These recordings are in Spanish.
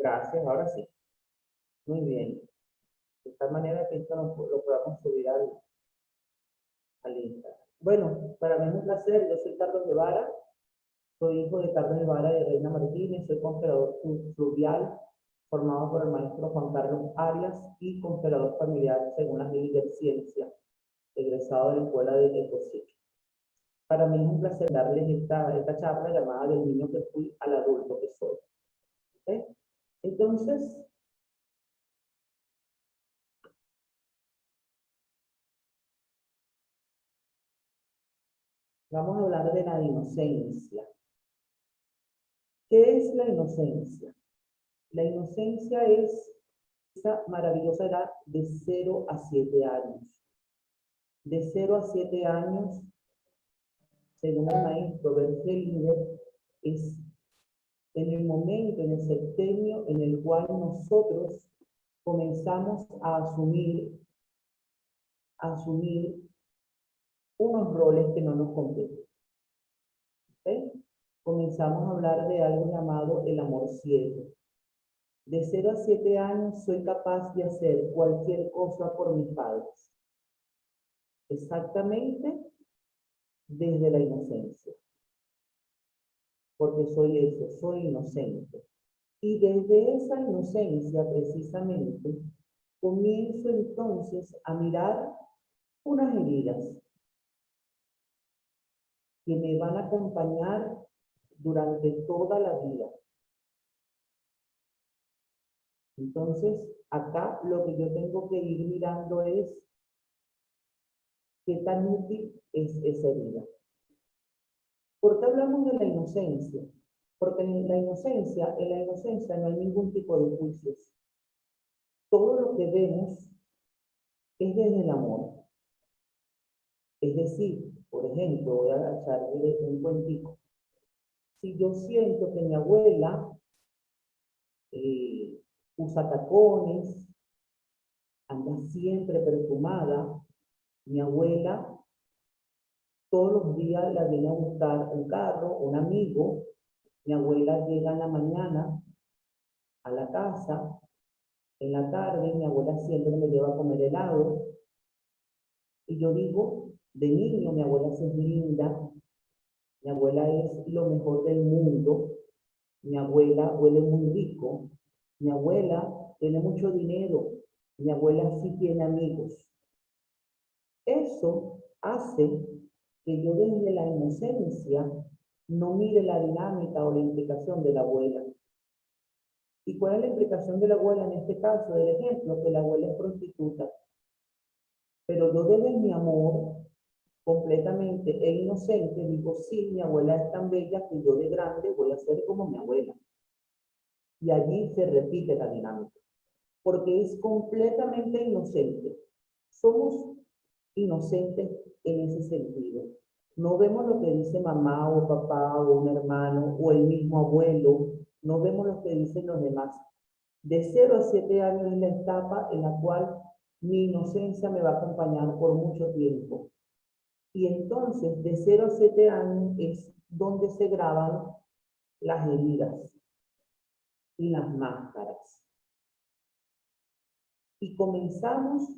Gracias, ahora sí. Muy bien. De tal manera que esto lo podamos subir al Instagram. Bueno, para mí es un placer. Yo soy Carlos Guevara, soy hijo de Carlos Guevara y de Reina Martínez, soy congelador fluvial formado por el maestro Juan Carlos Arias y congelador familiar según las leyes de ciencia, egresado de la Escuela de Ecociclo. Para mí es un placer darles esta charla llamada del niño que fui al adulto que soy. ¿Okay? Entonces, vamos a hablar de la inocencia. ¿Qué es la inocencia? La inocencia es esa maravillosa edad de 0 a 7 años. De 0 a 7 años, según el maestro Bergelinger, es en el momento, en el septenio en el cual nosotros comenzamos a asumir unos roles que no nos competen. ¿Okay? Comenzamos a hablar de algo llamado el amor ciego. De 0 a 7 años soy capaz de hacer cualquier cosa por mis padres. Exactamente desde la inocencia. Porque soy eso, soy inocente. Y desde esa inocencia, precisamente, comienzo entonces a mirar unas heridas que me van a acompañar durante toda la vida. Entonces, acá lo que yo tengo que ir mirando es qué tan útil es esa herida. ¿Por qué hablamos de la inocencia? Porque en la inocencia no hay ningún tipo de juicios. Todo lo que vemos es desde el amor. Es decir, por ejemplo, voy a echarle un cuentico. Si yo siento que mi abuela usa tacones, anda siempre perfumada, mi abuela todos los días la viene a buscar un carro, un amigo, mi abuela llega en la mañana a la casa, en la tarde mi abuela siempre me lleva a comer helado, y yo digo, de niño mi abuela es linda, mi abuela es lo mejor del mundo, mi abuela huele muy rico, mi abuela tiene mucho dinero, mi abuela sí tiene amigos. Eso hace que yo desde la inocencia no mire la dinámica o la implicación de la abuela. ¿Y cuál es la implicación de la abuela en este caso? Del ejemplo, que la abuela es prostituta. Pero yo desde mi amor completamente e inocente digo, sí, mi abuela es tan bella que yo de grande voy a ser como mi abuela. Y allí se repite la dinámica, porque es completamente inocente. Somos inocentes en ese sentido. No vemos lo que dice mamá o papá o un hermano o el mismo abuelo, no vemos lo que dicen los demás. De 0 a 7 años es la etapa en la cual mi inocencia me va a acompañar por mucho tiempo. Y entonces, de 0 a 7 años es donde se graban las heridas y las máscaras. Y comenzamos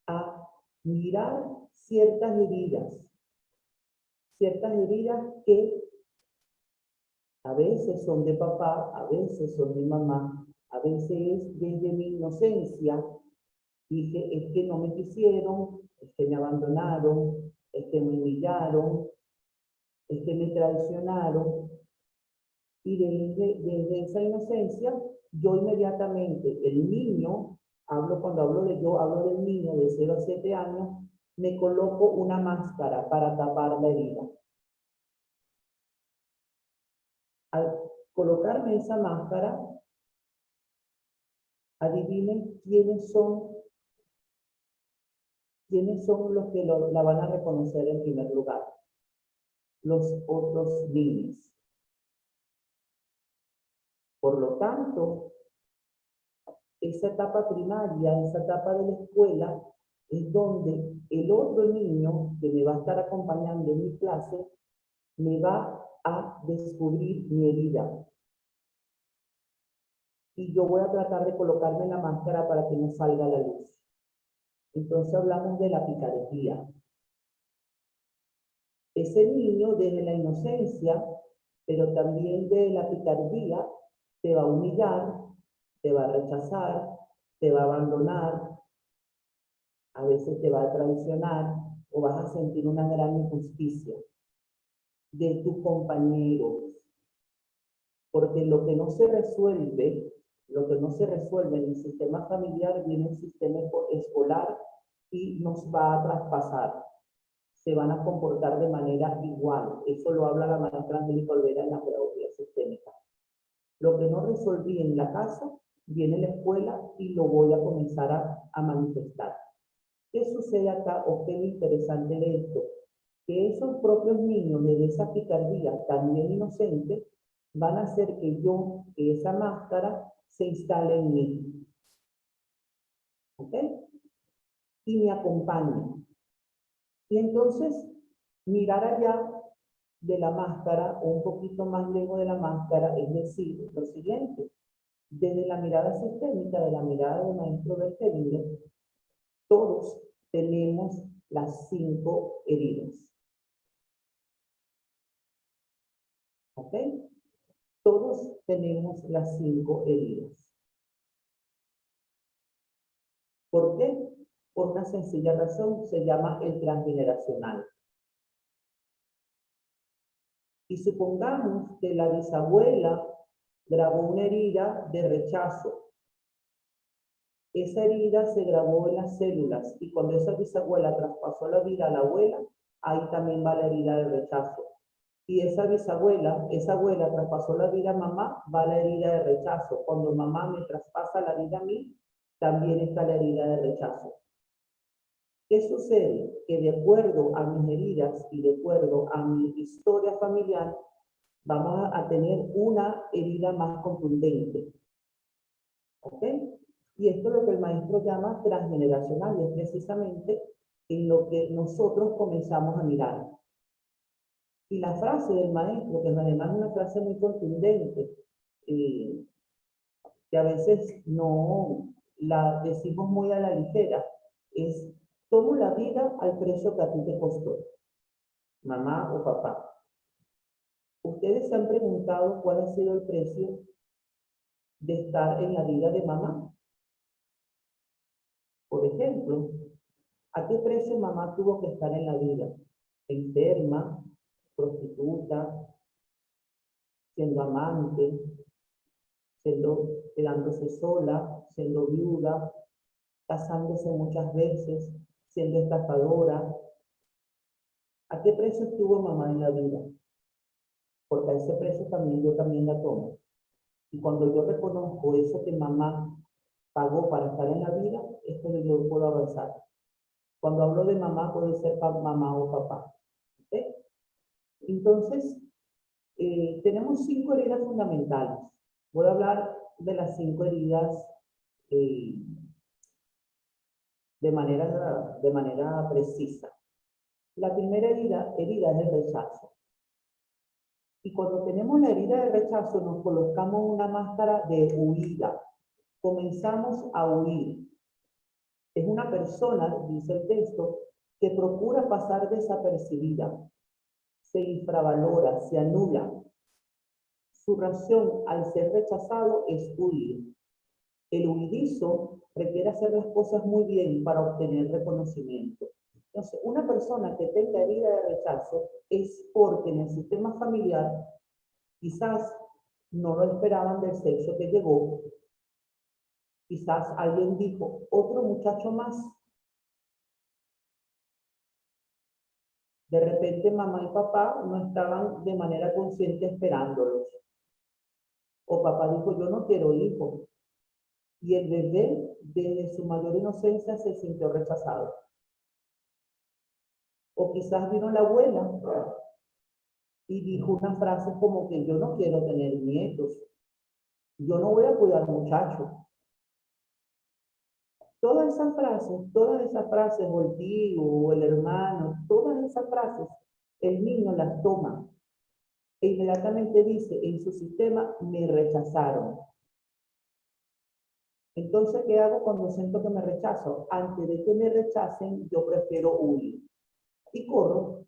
a mirar ciertas heridas que a veces son de papá, a veces son de mamá, a veces es desde mi inocencia. Dije, es que no me quisieron, es que me abandonaron, es que me humillaron, es que me traicionaron. Y desde esa inocencia, yo inmediatamente, el niño, cuando hablo de yo, hablo del niño de 0 a 7 años, me coloco una máscara para tapar la herida. Al colocarme esa máscara, adivinen quiénes son los que la van a reconocer en primer lugar. Los otros niños. Por lo tanto, esa etapa primaria, esa etapa de la escuela, es donde el otro niño que me va a estar acompañando en mi clase me va a descubrir mi herida. y yo voy a tratar de colocarme la máscara para que no salga la luz. Entonces hablamos de la picardía. Ese niño desde la inocencia, pero también de la picardía, te va a humillar, te va a rechazar, te va a abandonar, a veces te va a traicionar o vas a sentir una gran injusticia de tus compañeros. Porque lo que no se resuelve, en el sistema familiar viene el sistema escolar y nos va a traspasar. Se van a comportar de manera igual. Eso lo habla la maestra Angélica Olvera en la pedagogía sistémica. Lo que no resolví en la casa, viene a la escuela y lo voy a comenzar a manifestar. ¿Qué sucede acá o qué es interesante de esto? Que esos propios niños de esa picardía también inocente van a hacer que esa máscara se instale en mí. ¿Ok? Y me acompañe. Y entonces, mirar allá de la máscara o un poquito más lejos de la máscara, es decir, lo siguiente, desde la mirada sistémica, de la mirada del maestro Bertelinger, todos tenemos las 5 heridas. ¿Ok? Todos tenemos las 5 heridas. ¿Por qué? Por una sencilla razón, se llama el transgeneracional. Y supongamos que la bisabuela grabó una herida de rechazo. Esa herida se grabó en las células y cuando esa bisabuela traspasó la vida a la abuela, ahí también va la herida de rechazo. Y esa abuela traspasó la vida a mamá, va la herida de rechazo. Cuando mamá me traspasa la vida a mí, también está la herida de rechazo. ¿Qué sucede? Que de acuerdo a mis heridas y de acuerdo a mi historia familiar, vamos a tener una herida más contundente. ¿Ok? Y esto es lo que el maestro llama transgeneracional, y es precisamente en lo que nosotros comenzamos a mirar. Y la frase del maestro, que además es una frase muy contundente, que a veces no la decimos muy a la ligera, es: tomo la vida al precio que a ti te costó, mamá o papá. ¿Ustedes se han preguntado cuál ha sido el precio de estar en la vida de mamá? Por ejemplo, ¿a qué precio mamá tuvo que estar en la vida? Enferma, prostituta, siendo amante, quedándose sola, siendo viuda, casándose muchas veces, siendo estafadora. ¿A qué precio estuvo mamá en la vida? Porque a ese precio yo también la tomo. Y cuando yo reconozco eso que mamá pagó para estar en la vida, es cuando yo puedo avanzar. Cuando hablo de mamá, puede ser mamá o papá. ¿Okay? Entonces, tenemos 5 heridas fundamentales. Voy a hablar de las 5 heridas eh, de manera precisa. La primera herida es el rechazo. Y cuando tenemos la herida de rechazo, nos colocamos una máscara de huida. Comenzamos a huir. Es una persona, dice el texto, que procura pasar desapercibida. Se infravalora, se anula. Su razón al ser rechazado es huir. El huidizo requiere hacer las cosas muy bien para obtener reconocimiento. Entonces, una persona que tenga herida de rechazo es porque en el sistema familiar quizás no lo esperaban del sexo que llegó, quizás alguien dijo, otro muchacho más. De repente mamá y papá no estaban de manera consciente esperándolos. O papá dijo, yo no quiero hijos. Y el bebé, desde su mayor inocencia, se sintió rechazado. O quizás vino la abuela y dijo una frase como que yo no quiero tener nietos, yo no voy a cuidar muchachos. Todas esas frases, o el tío, o el hermano, todas esas frases, el niño las toma e inmediatamente dice en su sistema, me rechazaron. Entonces, ¿qué hago cuando siento que me rechazo? Antes de que me rechacen, yo prefiero huir. Y corro,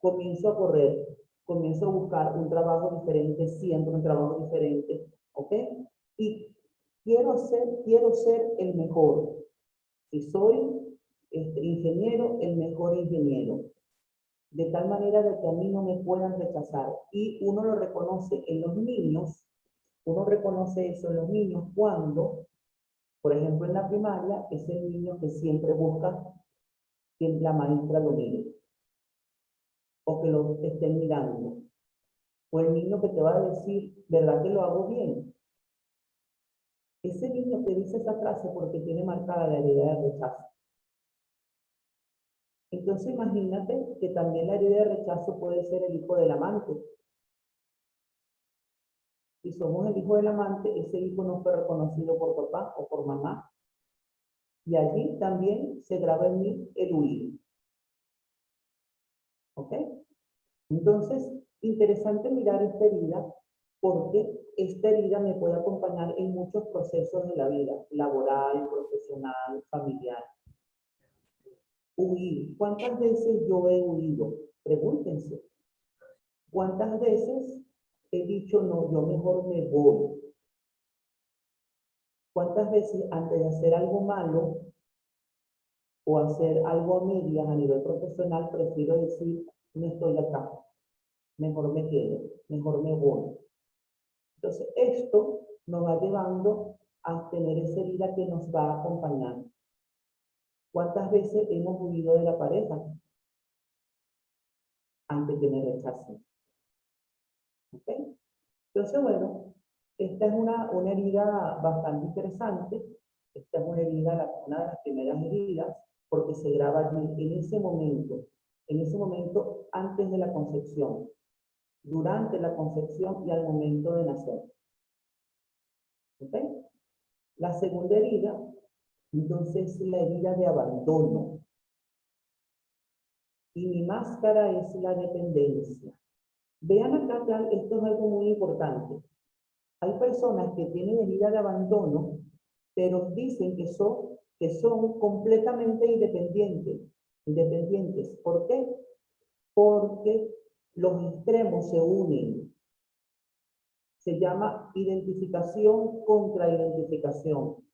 comienzo a correr, comienzo a buscar un trabajo diferente, siempre un trabajo diferente, ¿ok? Y quiero ser el mejor. Si soy ingeniero, el mejor ingeniero. De tal manera de que a mí no me puedan rechazar. Y uno lo reconoce en los niños, uno reconoce eso en los niños cuando, por ejemplo, en la primaria, es el niño que siempre busca que la maestra lo mire o que lo estén mirando. O el niño que te va a decir, ¿verdad que lo hago bien? Ese niño te dice esa frase porque tiene marcada la herida de rechazo. Entonces imagínate que también la herida de rechazo puede ser el hijo del amante. Si somos el hijo del amante, ese hijo no fue reconocido por papá o por mamá. Y allí también se graba en mí el huir. ¿Ok? Entonces, interesante mirar esta herida porque esta herida me puede acompañar en muchos procesos de la vida, laboral, profesional, familiar. Huir. ¿Cuántas veces yo he huido? Pregúntense. ¿Cuántas veces he dicho, no, yo mejor me voy? ¿Cuántas veces antes de hacer algo malo o hacer algo a medias a nivel profesional, prefiero decir, no estoy acá, mejor me quedo, mejor me voy? Entonces, esto nos va llevando a tener esa herida que nos va a acompañar. ¿Cuántas veces hemos huido de la pareja antes de que me rechacen? ¿Okay? Entonces, bueno, esta es una herida bastante interesante. Esta es una herida, una de las primeras heridas, porque se graba allí en ese momento antes de la concepción, durante la concepción y al momento de nacer. ¿Ok? La segunda herida, entonces, es la herida de abandono. Y mi máscara es la dependencia. Vean acá, esto es algo muy importante. Hay personas que tienen herida de abandono, pero dicen que son completamente independientes. ¿Por qué? Porque los extremos se unen. Se llama identificación contra identificación.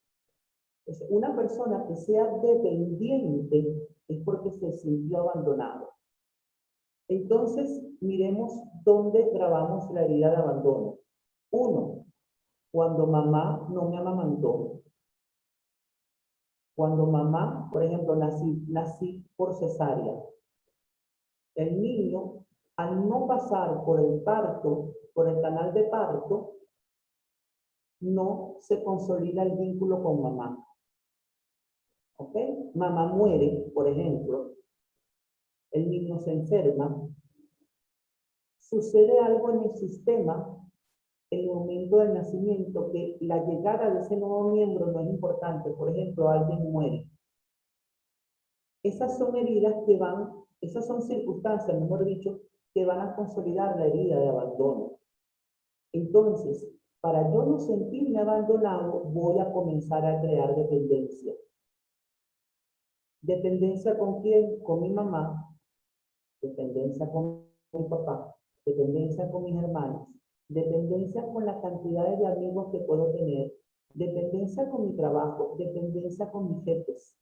Entonces, una persona que sea dependiente es porque se sintió abandonado. Entonces, miremos dónde grabamos la herida de abandono. Uno, cuando mamá no me amamantó. Cuando mamá, por ejemplo, nací por cesárea. El niño, al no pasar por el parto, por el canal de parto, no se consolida el vínculo con mamá. ¿Ok? Mamá muere, por ejemplo, el niño se enferma, sucede algo en el sistema en el momento del nacimiento que la llegada de ese nuevo miembro no es importante. Por ejemplo, alguien muere. Esas son heridas que esas son circunstancias, mejor dicho, que van a consolidar la herida de abandono. Entonces, para yo no sentirme abandonado, voy a comenzar a crear dependencia. ¿Dependencia con quién? Con mi mamá, dependencia con mi papá, dependencia con mis hermanos, dependencia con la cantidad de amigos que puedo tener, dependencia con mi trabajo, dependencia con mis jefes.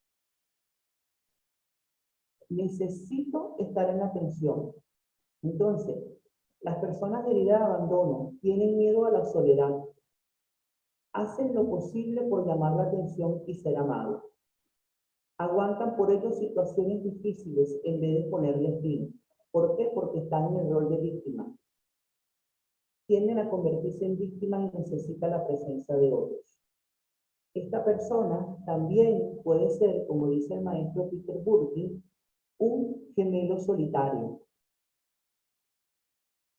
Necesito estar en la atención. Entonces, las personas de herida de abandono tienen miedo a la soledad. Hacen lo posible por llamar la atención y ser amados. Aguantan por ello situaciones difíciles en vez de ponerles fin. ¿Por qué? Porque están en el rol de víctima. Tienden a convertirse en víctimas y necesitan la presencia de otros. Esta persona también puede ser, como dice el maestro Peter Burke, un gemelo solitario.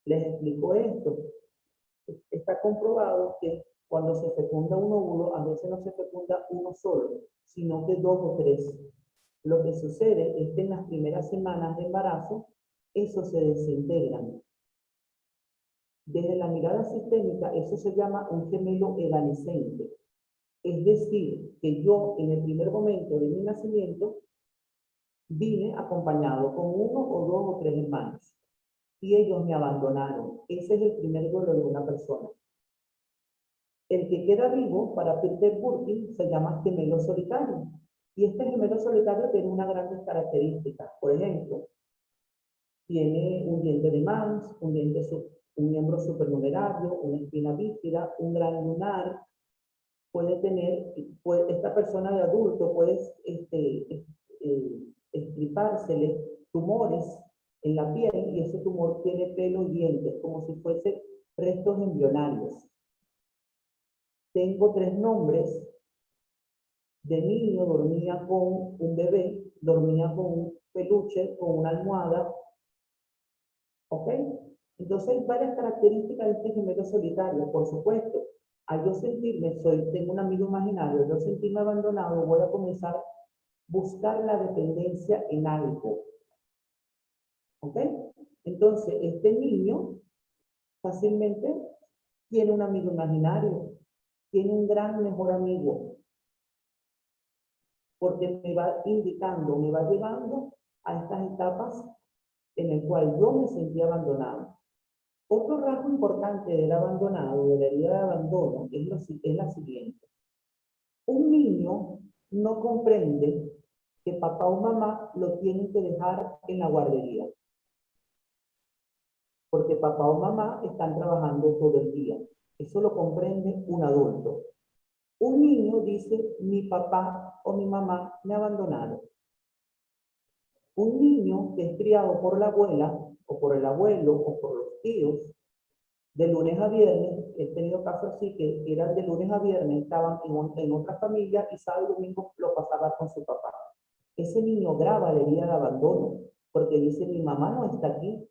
Les explico esto. Está comprobado que cuando se fecunda un óvulo, a veces no se fecunda uno solo, sino que dos o tres. Lo que sucede es que en las primeras semanas de embarazo, esos se desintegran. Desde la mirada sistémica, eso se llama un gemelo evanescente. Es decir, que yo en el primer momento de mi nacimiento vine acompañado con uno o dos o tres hermanos y ellos me abandonaron. Ese es el primer duelo de una persona. El que queda vivo, para Peter Burke, se llama gemelo solitario. Y este gemelo solitario tiene unas grandes características. Por ejemplo, tiene un diente de Mans, un miembro supernumerario, una espina bífida, un gran lunar. Puede tener, esta persona de adulto puede extirpársele tumores en la piel y ese tumor tiene pelo y dientes, como si fuese restos embrionarios. Tengo tres nombres. De niño dormía con un bebé, dormía con un peluche, con una almohada. ¿Ok? Entonces hay varias características de este gemelo solitario. Por supuesto, al yo sentirme, tengo un amigo imaginario, yo sentirme abandonado, voy a comenzar a buscar la dependencia en algo. ¿Ok? Entonces, este niño fácilmente tiene un amigo imaginario, tiene un gran mejor amigo, porque me va indicando, me va llevando a estas etapas en el cual yo me sentí abandonado. Otro rasgo importante del abandonado, de la herida de abandono, es la siguiente. Un niño no comprende que papá o mamá lo tienen que dejar en la guardería, porque papá o mamá están trabajando todo el día. Eso lo comprende un adulto. Un niño dice, mi papá o mi mamá me abandonaron. Un niño que es criado por la abuela, o por el abuelo, o por los tíos, de lunes a viernes, he tenido casos así que eran de lunes a viernes, estaban en otra familia y sábado y domingo lo pasaba con su papá. Ese niño graba la herida de abandono, porque dice, mi mamá no está aquí.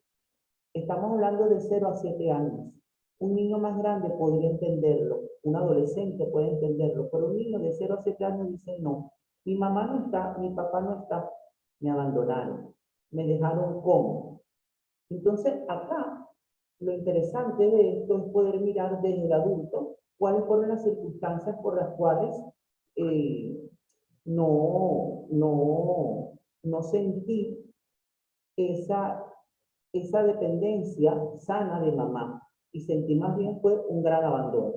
Estamos hablando de 0 a 7 años. Un niño más grande podría entenderlo, un adolescente puede entenderlo, pero un niño de 0 a 7 años dice, no, mi mamá no está, mi papá no está, me abandonaron, me dejaron como. Entonces, acá, lo interesante de esto es poder mirar desde el adulto cuáles fueron las circunstancias por las cuales no sentí esa dependencia sana de mamá y sentí más bien fue un gran abandono.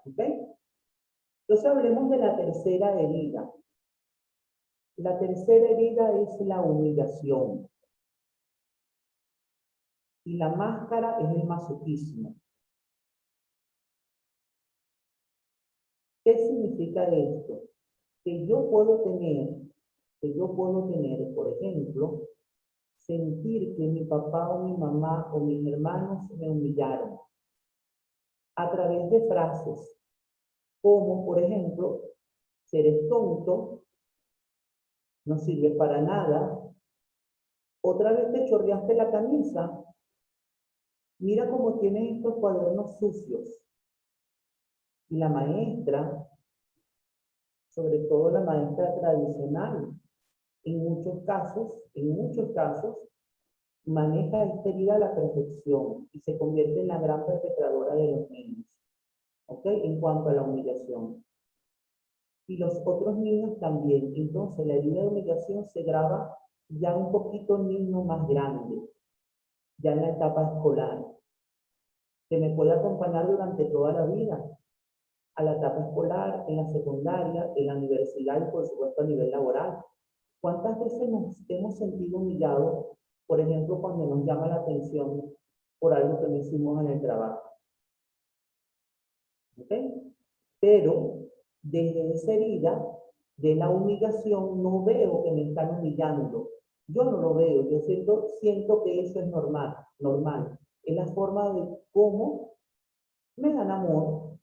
¿Ok? Entonces hablemos de la tercera herida. La tercera herida es la humillación. Y la máscara es el masoquismo. ¿Qué significa esto? Que yo puedo tener, por ejemplo, sentir que mi papá o mi mamá o mis hermanos me humillaron a través de frases como, por ejemplo, eres tonto, no sirve para nada, otra vez te chorreaste la camisa, mira cómo tienes estos cuadernos sucios. Y la maestra, sobre todo la maestra tradicional, en muchos casos, maneja esta herida a la perfección y se convierte en la gran perpetradora de los niños, ¿ok? En cuanto a la humillación. Y los otros niños también. Entonces, la herida de humillación se graba ya un poquito niño más grande, ya en la etapa escolar, que me puede acompañar durante toda la vida, a la etapa escolar, en la secundaria, en la universidad y por supuesto a nivel laboral. ¿Cuántas veces nos hemos sentido humillados, por ejemplo, cuando nos llama la atención por algo que no hicimos en el trabajo? ¿Ok? Pero desde esa herida de la humillación no veo que me están humillando. Yo no lo veo, yo siento que eso es normal. Es la forma de cómo me dan amor.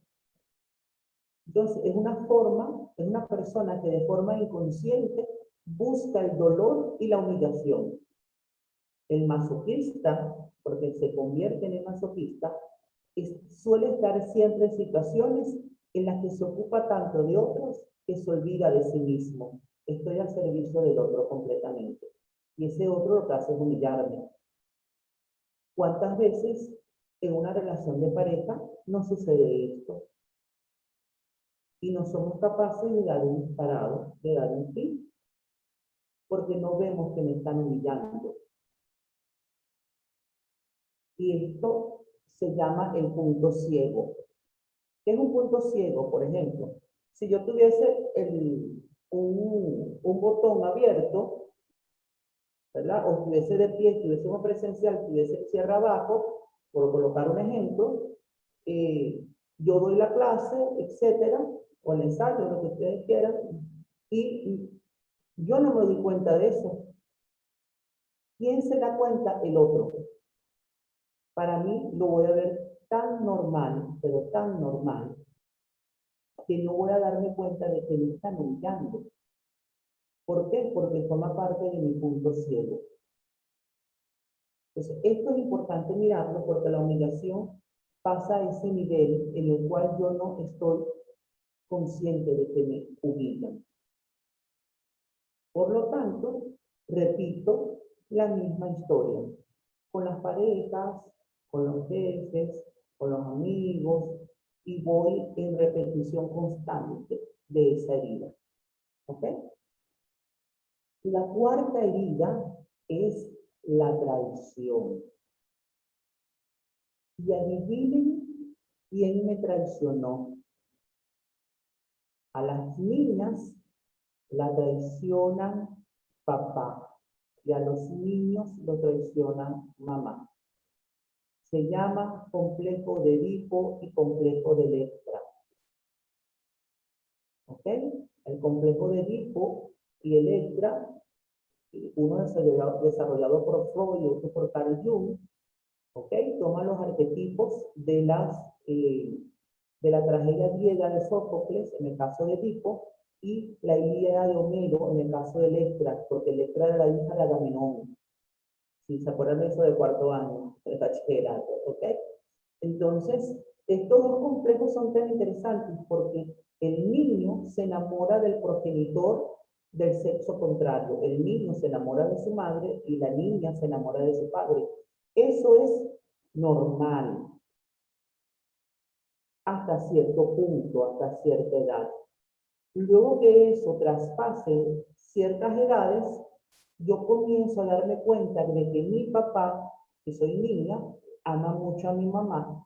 Entonces, es una persona que de forma inconsciente busca el dolor y la humillación. El masoquista, porque se convierte en el masoquista, suele estar siempre en situaciones en las que se ocupa tanto de otros que se olvida de sí mismo. Estoy al servicio del otro completamente. Y ese otro lo que hace es humillarme. ¿Cuántas veces en una relación de pareja no sucede esto. Y no somos capaces de dar un parado, de dar un fin, porque no vemos que me están humillando. Y esto se llama el punto ciego. ¿Qué es un punto ciego? Por ejemplo, si yo tuviese un botón abierto, ¿verdad? O estuviese de pie, estuviésemos presencial, estuviese el cierre abajo, por colocar un ejemplo, yo doy la clase, etcétera, o el ensayo, lo que ustedes quieran, y yo no me doy cuenta de eso. ¿Quién se da cuenta? El otro. Para mí lo voy a ver tan normal, pero tan normal, que no voy a darme cuenta de que me están humillando. ¿Por qué? Porque forma parte de mi punto ciego. Entonces, esto es importante mirarlo porque la humillación pasa a ese nivel en el cual yo no estoy consciente de que me humillan. Por lo tanto, repito la misma historia con las parejas, con los jefes, con los amigos, y voy en repetición constante de esa herida. ¿Ok? La cuarta herida es la traición. Y adivinen quién me traicionó. A las niñas la traicionan papá y a los niños lo traicionan mamá. Se llama complejo de Edipo y complejo de Electra. ¿Ok? El complejo de Edipo y Electra, uno desarrollado por Freud y otro por Carl Jung, ¿ok? Toma los arquetipos de la tragedia griega de Sófocles, en el caso de Edipo, y la Ilíada de Homero, en el caso de Electra, porque Electra era la hija de Agamenón. Si se acuerdan de eso de cuarto año, de bachillerato, ¿ok? Entonces, estos dos complejos son tan interesantes porque el niño se enamora del progenitor del sexo contrario. El niño se enamora de su madre y la niña se enamora de su padre. Eso es normal hasta cierto punto, hasta cierta edad. Luego que eso traspase ciertas edades, yo comienzo a darme cuenta de que mi papá, que soy niña, ama mucho a mi mamá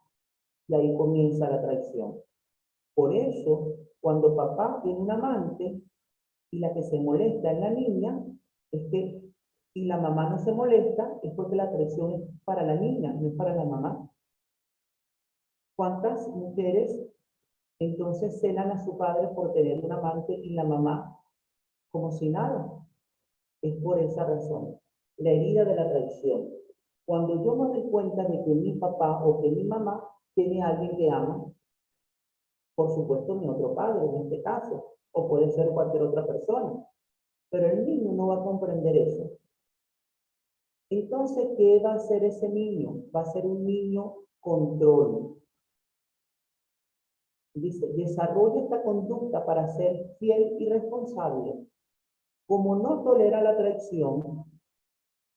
y ahí comienza la traición. Por eso, cuando papá tiene un amante y la que se molesta es la niña, y la mamá no se molesta, es porque la traición es para la niña, no es para la mamá. ¿Cuántas mujeres entonces celan a su padre por tener un amante y la mamá como si nada? Es por esa razón, la herida de la traición. Cuando yo me doy cuenta de que mi papá o que mi mamá tiene a alguien que ama, por supuesto mi otro padre en este caso, o puede ser cualquier otra persona, pero el niño no va a comprender eso. Entonces, ¿qué va a hacer ese niño? Va a ser un niño control. Dice, desarrolla esta conducta para ser fiel y responsable. Como no tolera la traición,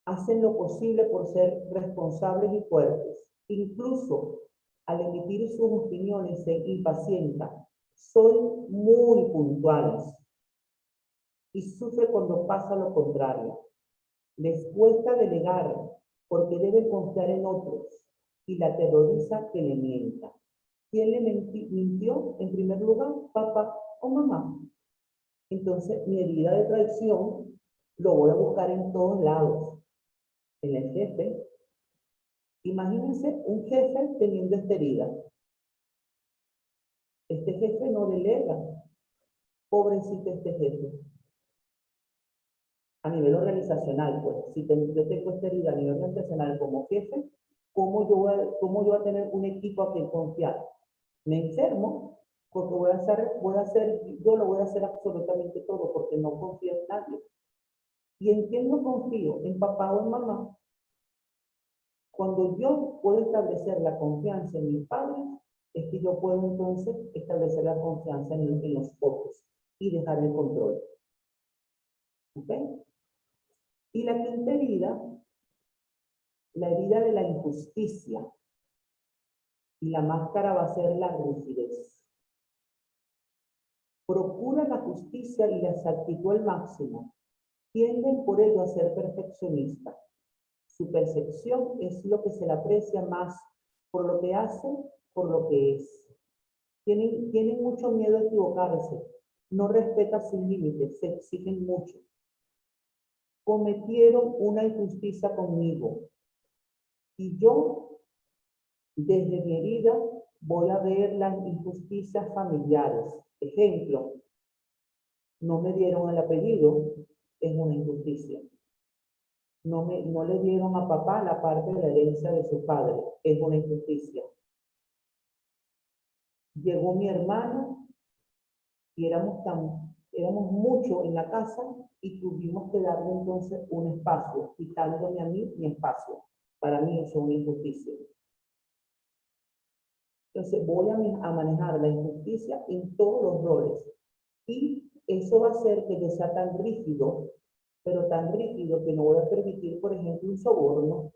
hacen lo posible por ser responsables y fuertes. Incluso al emitir sus opiniones se impacientan. Son muy puntuales y sufre cuando pasa lo contrario. Les cuesta delegar porque deben confiar en otros y la aterroriza que le mienta. ¿Quién le mintió en primer lugar? ¿Papá o mamá? Entonces, mi herida de traición lo voy a buscar en todos lados. En el jefe. Imagínense un jefe teniendo esta herida. Este jefe no delega. Pobrecito este jefe. A nivel organizacional, pues, si yo tengo esta herida a nivel organizacional como jefe, ¿cómo yo voy a tener un equipo a quien confiar? Me enfermo porque yo lo voy a hacer absolutamente todo porque no confío en nadie. ¿Y en quién no confío? ¿En papá o en mamá? Cuando yo puedo establecer la confianza en mis padres, es que yo puedo entonces establecer la confianza en los otros y dejar el control. ¿Ok? Y la quinta herida, la herida de la injusticia. y la máscara va a ser la rigidez. Procura la justicia y la exactitud al máximo. Tienden por ello a ser perfeccionistas. Su percepción es lo que se le aprecia más por lo que hace, por lo que es. Tienen mucho miedo a equivocarse. No respetan sus límites, se exigen mucho. Cometieron una injusticia conmigo y yo, desde mi herida, voy a ver las injusticias familiares. Ejemplo, no me dieron el apellido, es una injusticia. No le dieron a papá la parte de la herencia de su padre, es una injusticia. Llegó mi hermano y éramos muchos en la casa y tuvimos que darle entonces un espacio, quitándome a mí mi espacio. Para mí eso es una injusticia. Entonces voy a manejar la injusticia en todos los roles. Y eso va a hacer que yo sea tan rígido, pero tan rígido que no voy a permitir, por ejemplo, un soborno,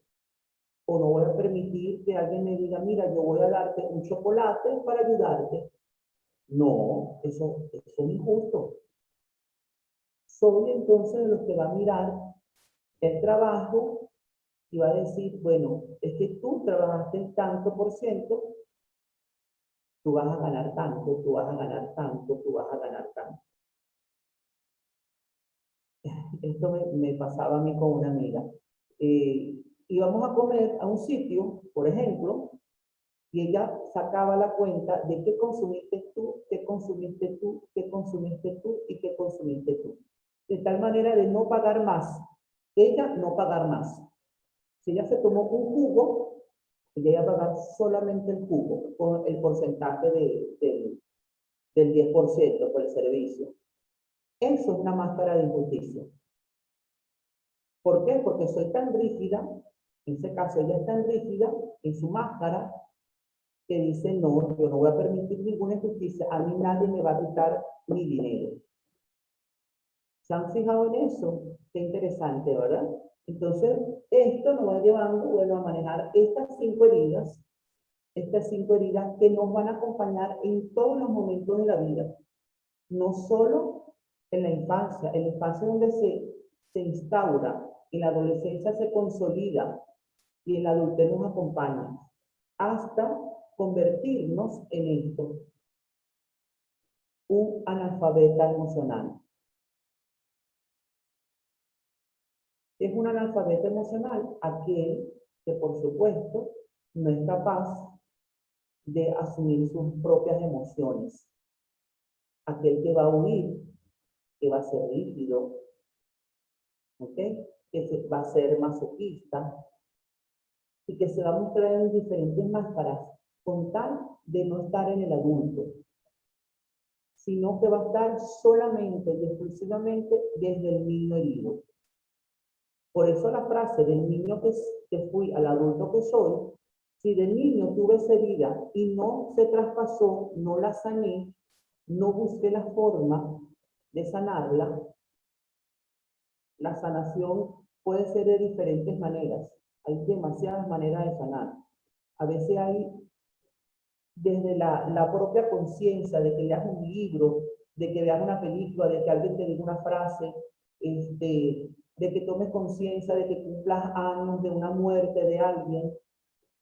o no voy a permitir que alguien me diga, mira, yo voy a darte un chocolate para ayudarte. No, eso es injusto. Soy entonces de los que va a mirar el trabajo y va a decir, bueno, es que tú trabajaste tanto por ciento, tú vas a ganar tanto, tú vas a ganar tanto, tú vas a ganar tanto. Esto me pasaba a mí con una amiga. Íbamos a comer a un sitio, por ejemplo, y ella sacaba la cuenta de qué consumiste tú, qué consumiste tú, qué consumiste tú y qué consumiste tú. De tal manera de no pagar más. Ella no pagar más. Si ella se tomó un jugo, ella iba a pagar solamente el jugo, con el porcentaje del 10% por el servicio. Eso es una máscara de injusticia. ¿Por qué? Porque soy tan rígida, en ese caso ella es tan rígida en su máscara, que dice, no, yo no voy a permitir ninguna injusticia, a mí nadie me va a quitar mi dinero. ¿Se han fijado en eso? Qué interesante, ¿verdad? Entonces, esto nos va llevando, bueno, a manejar estas cinco heridas que nos van a acompañar en todos los momentos de la vida, no solo en la infancia donde se instaura, en la adolescencia se consolida y en la adultez nos acompaña, hasta convertirnos en esto, un analfabeta emocional. Es un analfabeto emocional aquel que, por supuesto, no es capaz de asumir sus propias emociones. Aquel que va a huir, que va a ser rígido, ¿okay? Que va a ser masoquista y que se va a mostrar en diferentes máscaras con tal de no estar en el adulto, sino que va a estar solamente y exclusivamente desde el niño herido. Por eso la frase del niño que fui al adulto que soy, si de niño tuve esa herida y no se traspasó, no la sané, no busqué la forma de sanarla, la sanación puede ser de diferentes maneras. Hay demasiadas maneras de sanar. A veces hay desde la propia conciencia de que leas un libro, de que veas una película, de que alguien te diga una frase, de que tomes conciencia de que cumplas años de una muerte de alguien.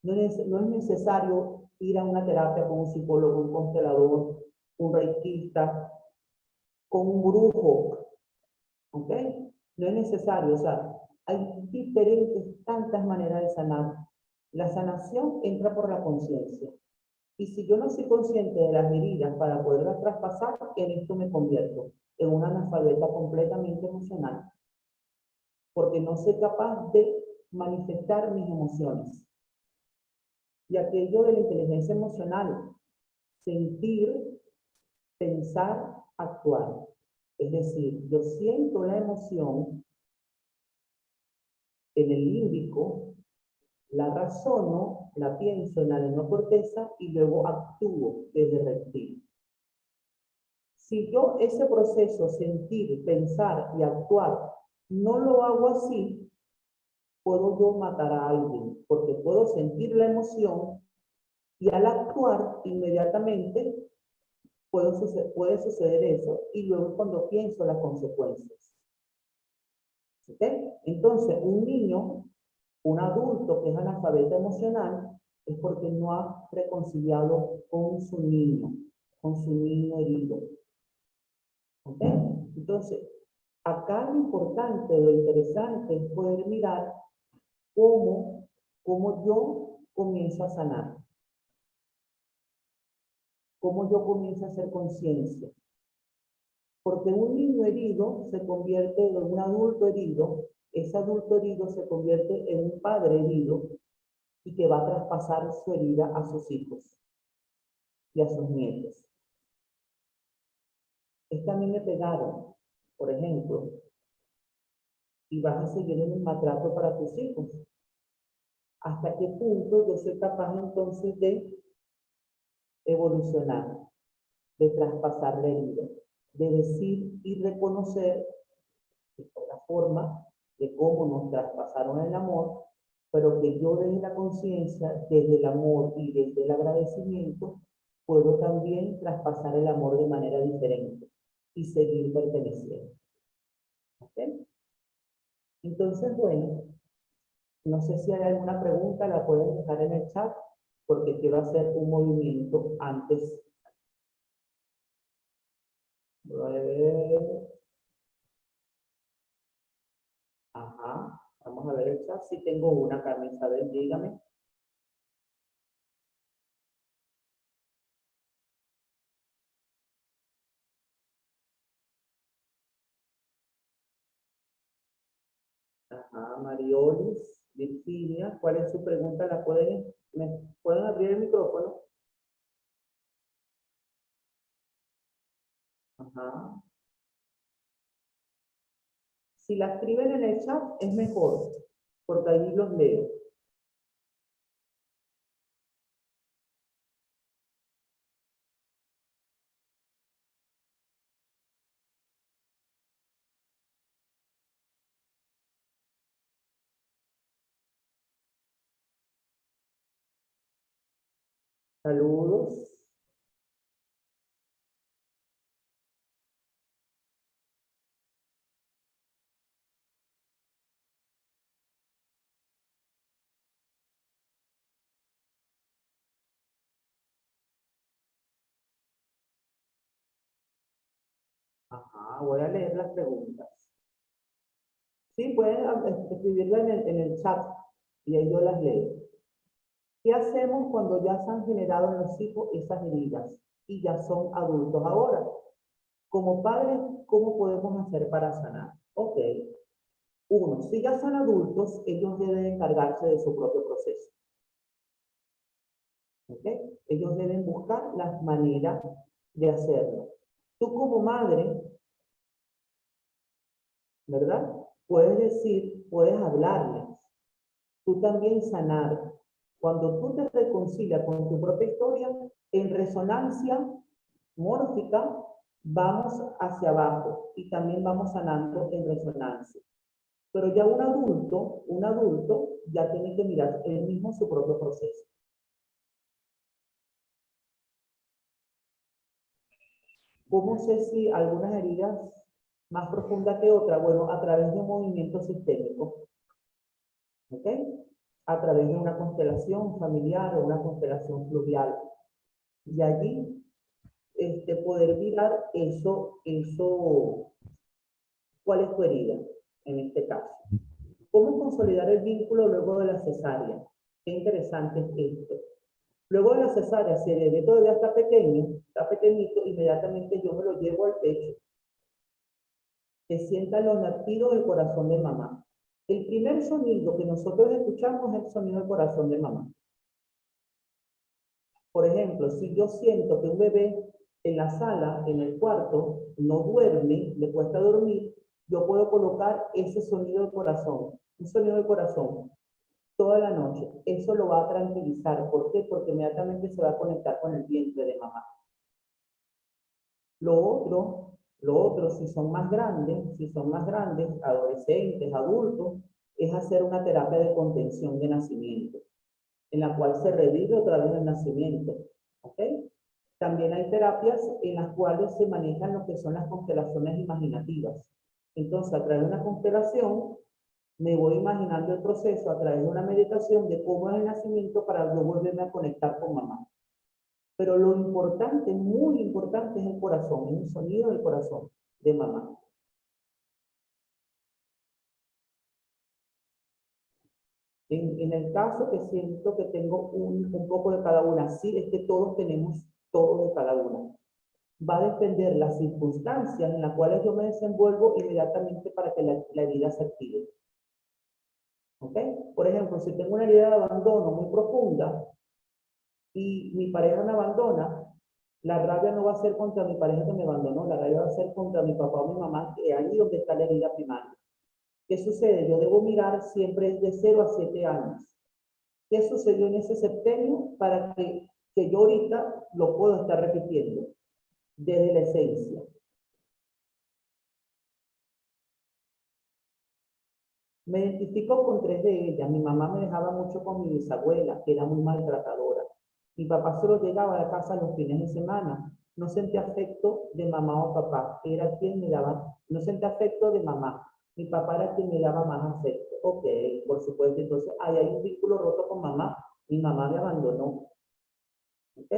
No es necesario ir a una terapia con un psicólogo, un constelador, un reikista, con un brujo, ¿ok? No es necesario, o sea, hay diferentes, tantas maneras de sanar. La sanación entra por la conciencia. Y si yo no soy consciente de las heridas para poderlas traspasar, en esto me convierto en una analfabeta completamente emocional, porque no soy capaz de manifestar mis emociones. Y aquello de la inteligencia emocional, sentir, pensar, actuar. Es decir, yo siento la emoción en el límbico, la razono, la pienso en la neocorteza y luego actúo desde el reptil. Si yo ese proceso, sentir, pensar y actuar, no lo hago así, puedo yo matar a alguien, porque puedo sentir la emoción Y al actuar, inmediatamente puede suceder eso, y luego cuando pienso las consecuencias. ¿Ok? Entonces, un niño, un adulto que es analfabeto emocional, es porque no ha reconciliado con su niño herido. ¿Ok? Entonces, acá lo importante, lo interesante es poder mirar cómo yo comienzo a sanar, cómo yo comienzo a hacer conciencia. Porque un niño herido se convierte en un adulto herido, ese adulto herido se convierte en un padre herido y que va a traspasar su herida a sus hijos y a sus nietos. Es que a mí me pegaron, por ejemplo, y vas a seguir en el maltrato para tus hijos. ¿Hasta qué punto yo soy capaz entonces de evolucionar, de traspasar la herida, de decir y reconocer de otra forma de cómo nos traspasaron el amor, pero que yo desde la conciencia, desde el amor y desde el agradecimiento, puedo también traspasar el amor de manera diferente y seguir perteneciendo. ¿Okay? Entonces, bueno, no sé si hay alguna pregunta, la pueden dejar en el chat, porque quiero hacer un movimiento antes. Voy a ver. Ajá, vamos a ver el chat. Si tengo una, Carmen Isabel, dígame. Ajá, Mariolis, Virginia, ¿cuál es su pregunta? ¿Me pueden abrir el micrófono? Ajá. Si la escriben en el chat es mejor, porque allí los leo. Saludos. Ajá, voy a leer las preguntas. Sí, pueden escribirla en el chat y ahí yo las leo. ¿Qué hacemos cuando ya se han generado en los hijos esas heridas y ya son adultos ahora? Como padres, ¿cómo podemos hacer para sanar? Ok. Uno, si ya son adultos, ellos deben encargarse de su propio proceso. ¿Okay? Ellos deben buscar las maneras de hacerlo. Tú como madre, ¿verdad? Puedes decir, puedes hablarles. Tú también sanar. Cuando tú te reconcilias con tu propia historia, en resonancia mórfica, vamos hacia abajo y también vamos sanando en resonancia. Pero ya un adulto ya tiene que mirar él mismo su propio proceso. ¿Cómo sé si algunas heridas más profundas que otras? Bueno, a través de un movimiento sistémico. ¿Ok? A través de una constelación familiar o una constelación fluvial. Y allí poder mirar ¿cuál es tu herida en este caso? ¿Cómo consolidar el vínculo luego de la cesárea? Qué interesante es esto. Luego de la cesárea, si el bebé todavía está pequeño, está pequeñito, inmediatamente yo me lo llevo al pecho. Que sienta los latidos del corazón de mamá. El primer sonido que nosotros escuchamos es el sonido del corazón de mamá. Por ejemplo, si yo siento que un bebé en la sala, en el cuarto, no duerme, le cuesta dormir, yo puedo colocar ese sonido del corazón, un sonido del corazón, toda la noche. Eso lo va a tranquilizar. ¿Por qué? Porque inmediatamente se va a conectar con el vientre de mamá. Lo otro, si son más grandes, adolescentes, adultos, es hacer una terapia de contención de nacimiento. en la cual se revive otra vez el nacimiento. ¿Ok? También hay terapias en las cuales se manejan lo que son las constelaciones imaginativas. Entonces, a través de una constelación, me voy imaginando el proceso a través de una meditación de cómo es el nacimiento para yo volverme a conectar con mamá. Pero lo importante, muy importante, es el corazón, es el sonido del corazón de mamá. En el caso que siento que tengo un poco de cada una, sí, es que todos tenemos todo de cada una. Va a depender las circunstancias en las cuales yo me desenvuelvo inmediatamente para que la herida se active. ¿Ok? Por ejemplo, si tengo una herida de abandono muy profunda y mi pareja me abandona, la rabia no va a ser contra mi pareja que me abandonó, la rabia va a ser contra mi papá o mi mamá, que es ahí donde está la herida primaria. ¿Qué sucede? Yo debo mirar siempre de 0 a 7 años. ¿Qué sucedió en ese septenio para que yo ahorita lo puedo estar repitiendo desde la esencia? Me identifico con 3 de ellas. Mi mamá me dejaba mucho con mi bisabuela, que era muy maltratadora. Mi papá solo llegaba a la casa los fines de semana. No sentía afecto de mamá o papá. Era quien me daba, no sentía afecto de mamá. Mi papá era quien me daba más afecto. Ok, por supuesto. Entonces, ahí hay un vínculo roto con mamá. Mi mamá me abandonó. ¿Ok?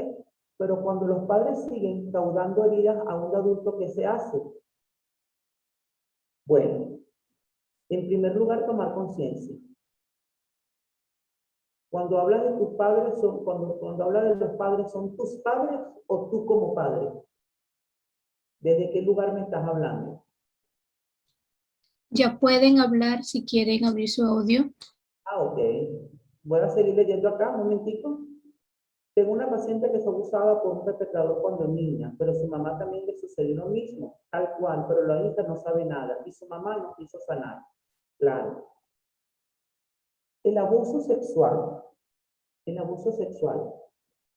Pero cuando los padres siguen causando heridas a un adulto, ¿qué se hace? Bueno, en primer lugar, tomar conciencia. Cuando hablas de tus padres, cuando hablas de los padres, ¿son tus padres o tú como padre? ¿Desde qué lugar me estás hablando? Ya pueden hablar si quieren abrir su audio. Ah, ok. Voy a seguir leyendo acá, un momentito. Tengo una paciente que fue abusada por un perpetrador cuando niña, pero su mamá también le sucedió lo mismo, tal cual, pero la hija no sabe nada y su mamá no quiso sanar. Claro. El abuso sexual, el abuso sexual,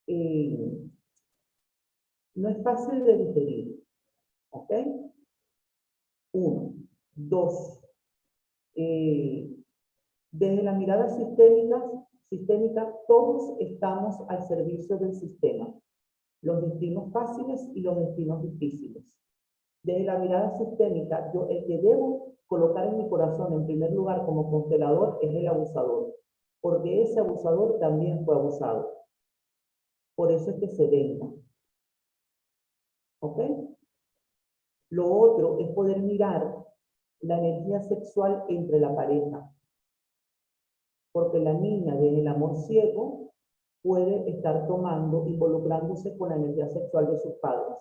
eh, no es fácil de digerir, ¿ok? Uno. Dos. Eh, Desde la mirada sistémica, todos estamos al servicio del sistema, los destinos fáciles y los destinos difíciles. Desde la mirada sistémica, yo el que debo colocar en mi corazón en primer lugar como constelador es el abusador, porque ese abusador también fue abusado. Por eso es que se venga. ¿Ok? Lo otro es poder mirar la energía sexual entre la pareja, porque la niña desde el amor ciego puede estar tomando, involucrándose con la energía sexual de sus padres.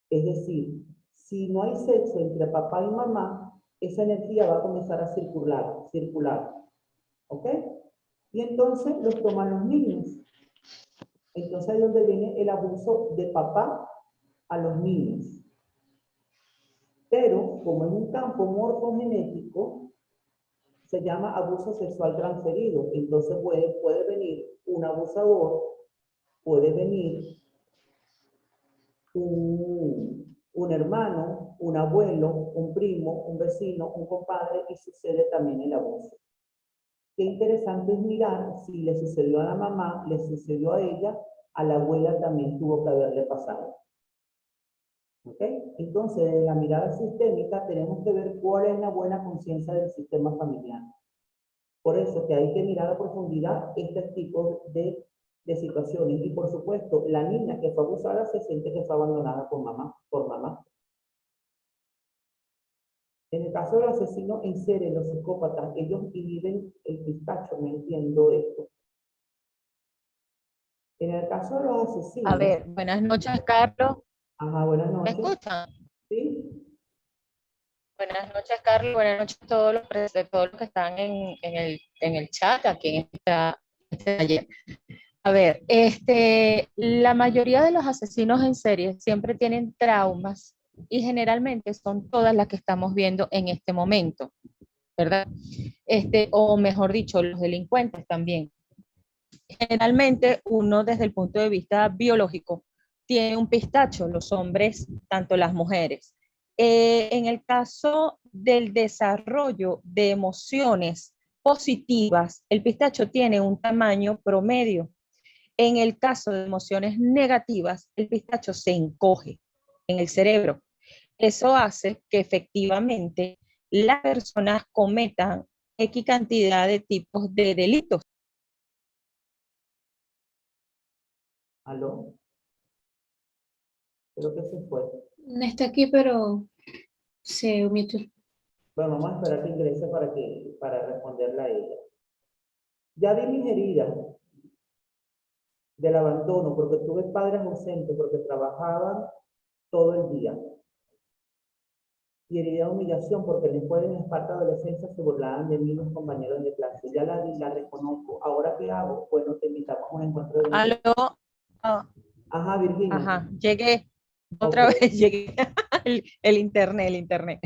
Es decir, si no hay sexo entre papá y mamá, esa energía va a comenzar a circular. ¿Ok? Y entonces los toman los niños. Entonces es donde viene el abuso de papá a los niños. Pero como en un campo morfogenético, se llama abuso sexual transferido. Entonces puede venir un abusador, puede venir un hermano, un abuelo, un primo, un vecino, un compadre, y sucede también el abuso. Qué interesante es mirar si le sucedió a la mamá, le sucedió a ella, a la abuela también tuvo que haberle pasado. ¿Ok? Entonces, desde la mirada sistémica tenemos que ver cuál es la buena conciencia del sistema familiar. Por eso que hay que mirar a profundidad este tipo de situaciones. Y por supuesto, la niña que fue abusada se siente que fue abandonada por mamá. En el caso del asesino en serie, los psicópatas, ellos inhiben el pistacho, no entiendo esto. En el caso de los A asesinos, ver, buenas noches, Carlos. ajá, buenas ¿Me noches, escuchan? ¿sí? Buenas noches, Carlos. Buenas noches a todos todos los que están en el chat aquí en este taller. A ver, la mayoría de los asesinos en serie siempre tienen traumas y generalmente son todas las que estamos viendo en este momento, ¿verdad? O mejor dicho, los delincuentes también. Generalmente uno desde el punto de vista biológico tiene un pistacho, los hombres, tanto las mujeres. En el caso del desarrollo de emociones positivas, el pistacho tiene un tamaño promedio. En el caso de emociones negativas, el pistacho se encoge en el cerebro. Eso hace que efectivamente las personas cometan X cantidad de tipos de delitos. ¿Aló? Creo que se fue. Está aquí, pero se omitió. Bueno, vamos a esperar que ingrese para responderle a ella. Ya di mis heridas del abandono, porque tuve padres ausentes, porque trabajaban todo el día. Y herida de humillación, porque después de mi parte adolescencia se burlaban de mí los compañeros de clase. Ya la di, la reconozco. ¿Ahora qué hago? Bueno, te invitamos a un encuentro de Aló, ah, Ajá, Virginia. ajá, llegué, Ok. otra vez llegué, el internet, el internet.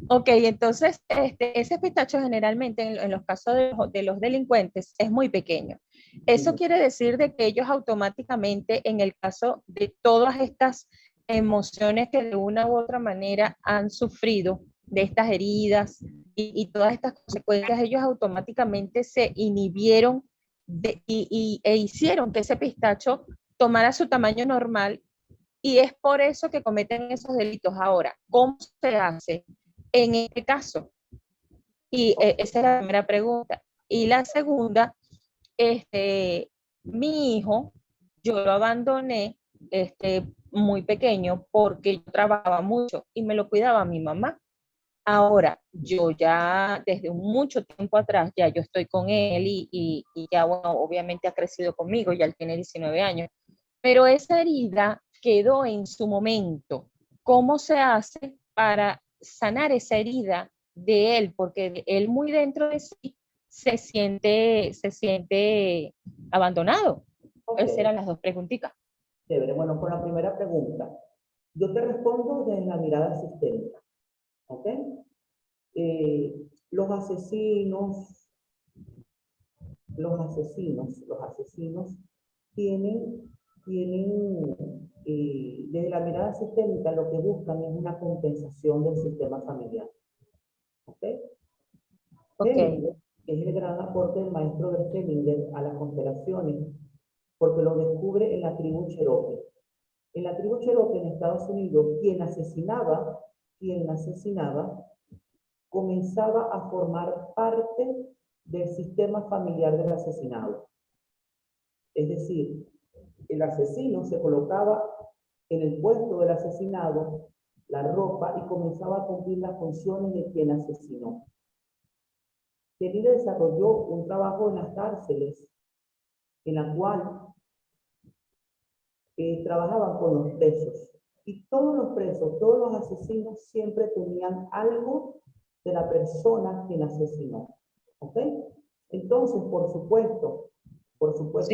Ok, entonces ese pistacho generalmente en los casos de los delincuentes es muy pequeño. Eso Ujú. quiere decir de que ellos automáticamente, en el caso de todas estas emociones que de una u otra manera han sufrido, de estas heridas y todas estas consecuencias, ellos automáticamente se inhibieron e hicieron que ese pistacho tomara su tamaño normal y es por eso que cometen esos delitos. Ahora, ¿cómo se hace en este caso? Y esa es la primera pregunta. Y la segunda, mi hijo, yo lo abandoné muy pequeño porque yo trabajaba mucho y me lo cuidaba mi mamá. Ahora, yo ya desde mucho tiempo atrás, ya yo estoy con él y ya, bueno, obviamente ha crecido conmigo, ya él tiene 19 años, pero esa herida quedó en su momento. ¿Cómo se hace para sanar esa herida de él? Porque él muy dentro de sí se siente abandonado. Ok, Esas eran las dos preguntitas. chévere. Bueno, con la primera pregunta, yo te respondo desde la mirada sistémica. ¿Ok? Los asesinos, los asesinos tienen, desde la mirada sistémica lo que buscan es una compensación del sistema familiar. ¿Ok? Ok, Hellinger es el gran aporte del maestro de Hellinger a las constelaciones, porque lo descubre en la tribu Cherokee. En la tribu Cherokee en Estados Unidos, quien asesinaba, comenzaba a formar parte del sistema familiar del asesinado. Es decir, el asesino se colocaba en el puesto del asesinado, la ropa, y comenzaba a cumplir las funciones de quien asesinó. Kelly desarrolló un trabajo en las cárceles, en la cual trabajaban con los presos. Y todos los presos, todos los asesinos siempre tenían algo de la persona quien asesinó. ¿Ok? Entonces, por sí supuesto,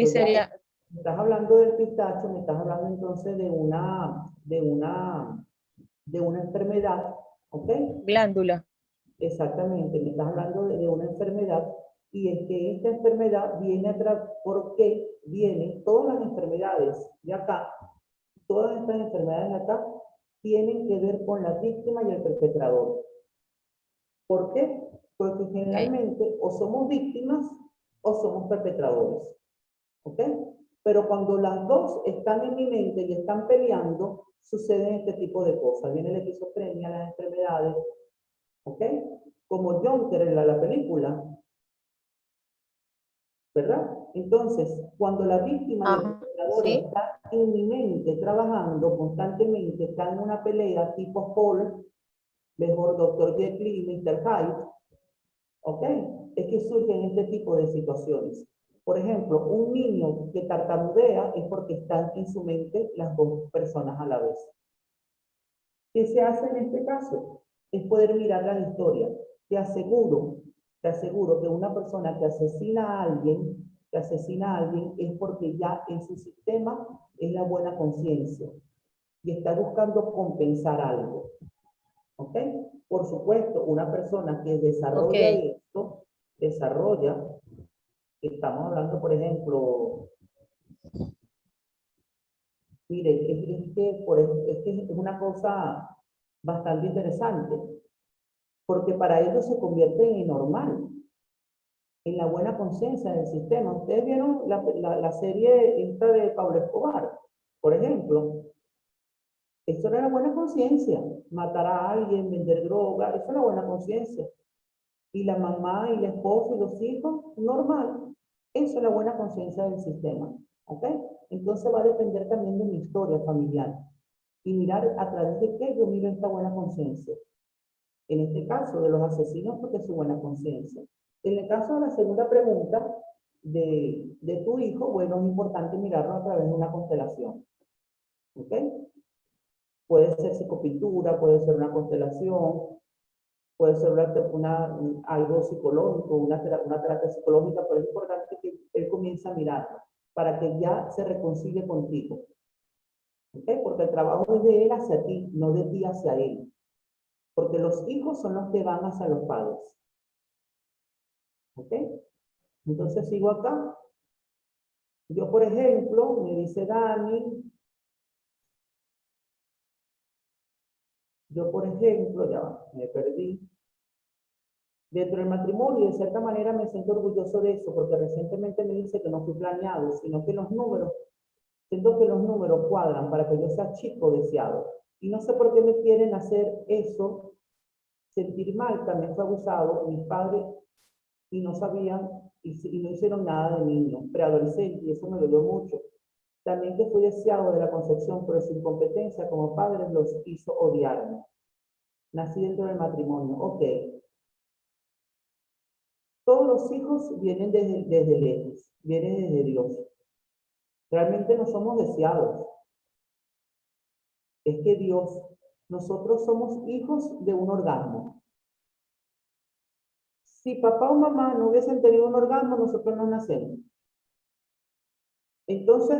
ya sería me estás hablando del pistacho, me estás hablando entonces de una enfermedad, ¿ok? glándula. Exactamente, me estás hablando de una enfermedad y es que esta enfermedad viene atrás, porque vienen todas las enfermedades de acá, todas estas enfermedades de acá tienen que ver con la víctima y el perpetrador. ¿Por qué? Porque Ok, generalmente o somos víctimas o somos perpetradores. ¿Ok? Pero cuando las dos están en mi mente y están peleando, suceden este tipo de cosas. Viene la esquizofrenia, las enfermedades, ¿ok? Como Jonker en la película, ¿verdad? Entonces, cuando la víctima y el ajá, perpetrador sí, están en mi mente trabajando constantemente, están en una pelea tipo Paul, mejor Dr. Jekyll y Mr. Hyde, ¿ok? Es que surgen este tipo de situaciones. Por ejemplo, un niño que tartamudea es porque están en su mente las dos personas a la vez. ¿Qué se hace en este caso? Es poder mirar la historia. Te aseguro que una persona que asesina a alguien es porque ya en su sistema es la buena conciencia y está buscando compensar algo. ¿Ok? Por supuesto, una persona que ok. desarrolla esto, estamos hablando, por ejemplo, mire, es que es una cosa bastante interesante, porque para ellos se convierte en normal. en la buena conciencia del sistema. Ustedes vieron la serie esta de Pablo Escobar, por ejemplo. Eso era la buena conciencia. Matar a alguien, vender droga, eso es la buena conciencia. Y la mamá y la esposa y los hijos, normal. Eso es la buena conciencia del sistema. ¿Ok? Entonces va a depender también de mi historia familiar. Y mirar a través de qué yo miro esta buena conciencia. En este caso, de los asesinos, porque es su buena conciencia. En el caso de la segunda pregunta de tu hijo, bueno, es importante mirarlo a través de una constelación. ¿Ok? Puede ser psicopintura, puede ser una constelación, puede ser algo psicológico, una terapia psicológica, pero es importante que él comience a mirarlo para que ya se reconcilie contigo. ¿Okay? Porque el trabajo es de él hacia ti, no de ti hacia él. Porque los hijos son los que van hacia los padres. ¿Ok? Entonces sigo acá. Yo, por ejemplo, me dice Dani, yo, por ejemplo, ya va, me perdí. Dentro del matrimonio, de cierta manera me siento orgulloso de eso, porque recientemente me dice que no fui planeado, sino que siento que los números cuadran para que yo sea chico deseado. Y no sé por qué me quieren hacer eso, sentir mal, también fue abusado, mis padres, y no sabían, y no hicieron nada de niño, preadolescente, y eso me dolió mucho. También que fui deseado de la concepción, pero su incompetencia como padre los hizo odiarme. Nací dentro del matrimonio, ok. Todos los hijos vienen desde lejos, vienen desde Dios. Realmente no somos deseados. Es que Dios, nosotros somos hijos de un orgasmo. Si papá o mamá no hubiesen tenido un orgasmo, nosotros no nacemos. Entonces,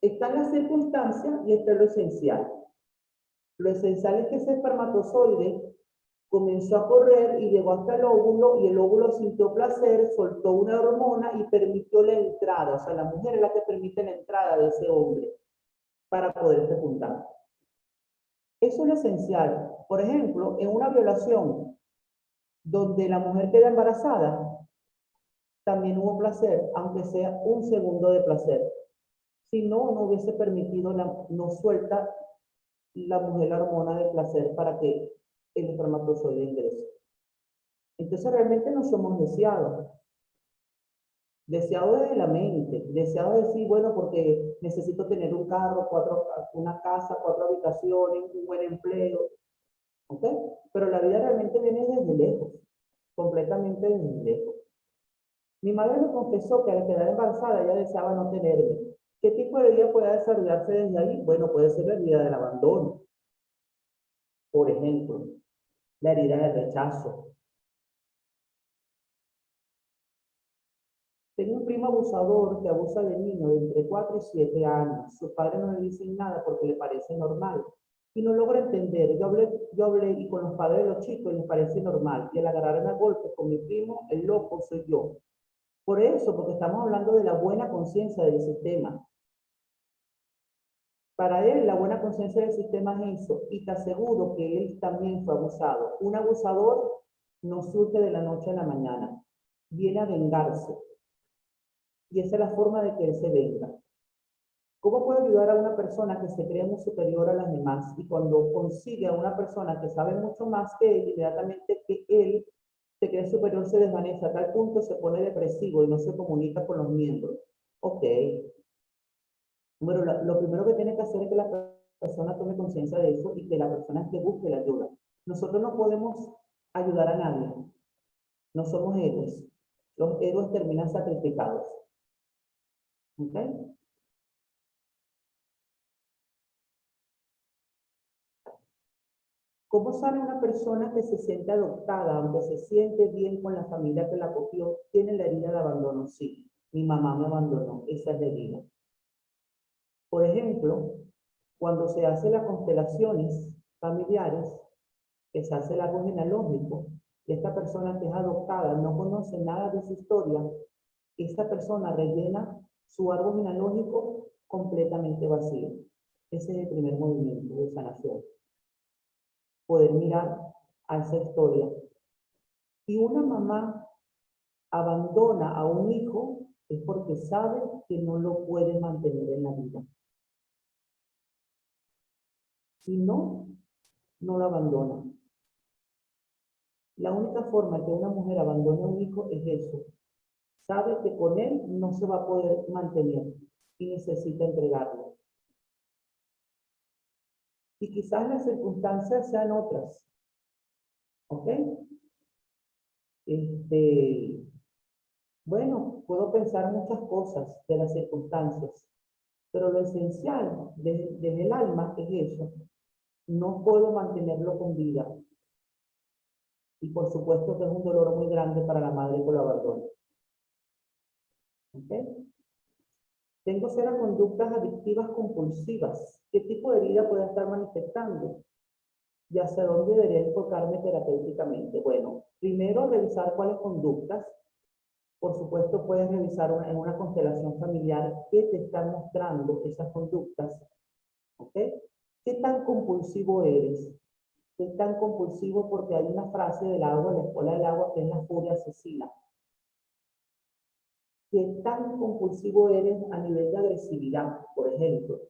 están las circunstancias y está lo esencial. Lo esencial es que ese espermatozoide comenzó a correr y llegó hasta el óvulo, y el óvulo sintió placer, soltó una hormona y permitió la entrada. O sea, la mujer es la que permite la entrada de ese hombre para poder fecundar. Eso es lo esencial. Por ejemplo, en una violación donde la mujer queda embarazada, también hubo placer, aunque sea un segundo de placer. Si no, no hubiese permitido, no suelta la mujer la hormona de placer para que el espermatozoide ingrese. Entonces realmente no somos deseados. Deseados desde la mente, deseados de decir, bueno, porque necesito tener un carro, una casa, 4 habitaciones, un buen empleo, ¿ok? Pero la vida realmente viene desde lejos, completamente desde lejos. Mi madre me confesó que al quedar embarazada ella deseaba no tenerme. ¿Qué tipo de vida puede desarrollarse desde ahí? Bueno, puede ser la herida del abandono, por ejemplo, la herida del rechazo. Tengo un primo abusador que abusa de niños de entre 4 y 7 años. Sus padres no le dicen nada porque le parece normal. Y no logra entender. Yo hablé y con los padres de los chicos les parece normal. Y al agarrarme a golpes con mi primo, el loco soy yo. Por eso, porque estamos hablando de la buena conciencia del sistema. Para él, la buena conciencia del sistema es eso. Y te aseguro que él también fue abusado. Un abusador no surge de la noche a la mañana. Viene a vengarse. Y esa es la forma de que él se venga. ¿Cómo puede ayudar a una persona que se cree muy superior a las demás y cuando consigue a una persona que sabe mucho más que él, inmediatamente que él se cree superior se desvanece a tal punto se pone depresivo y no se comunica con los miembros? Ok. Bueno, lo primero que tiene que hacer es que la persona tome conciencia de eso y que la persona que busque la ayuda. Nosotros no podemos ayudar a nadie. No somos héroes. Los héroes terminan sacrificados. ¿Ok? ¿Cómo sabe una persona que se siente adoptada, aunque se siente bien con la familia que la acogió, tiene la herida de abandono? Sí, mi mamá me abandonó, esa es la herida. Por ejemplo, cuando se hacen las constelaciones familiares, que se hace el árbol genealógico, y esta persona que es adoptada no conoce nada de su historia, esta persona rellena su árbol genealógico completamente vacío. Ese es el primer movimiento de sanación. Poder mirar a esa historia. Y una mamá abandona a un hijo es porque sabe que no lo puede mantener en la vida. Si no, no lo abandona. La única forma que una mujer abandone a un hijo es eso. Sabe que con él no se va a poder mantener y necesita entregarlo. Y quizás las circunstancias sean otras. ¿Ok? Bueno, puedo pensar muchas cosas de las circunstancias, pero lo esencial desde el alma es eso. No puedo mantenerlo con vida. Y por supuesto que es un dolor muy grande para la madre que lo abandona. ¿Ok? Tengo serias conductas adictivas compulsivas. ¿Qué tipo de herida puede estar manifestando? ¿Y hacia dónde debería enfocarme terapéuticamente? Bueno, primero revisar cuáles conductas. Por supuesto, puedes revisar en una constelación familiar qué te están mostrando esas conductas. ¿Ok? ¿Qué tan compulsivo eres? ¿Qué tan compulsivo? Porque hay una frase del agua, en la escuela del agua, que es la furia asesina. ¿Qué tan compulsivo eres a nivel de agresividad, por ejemplo?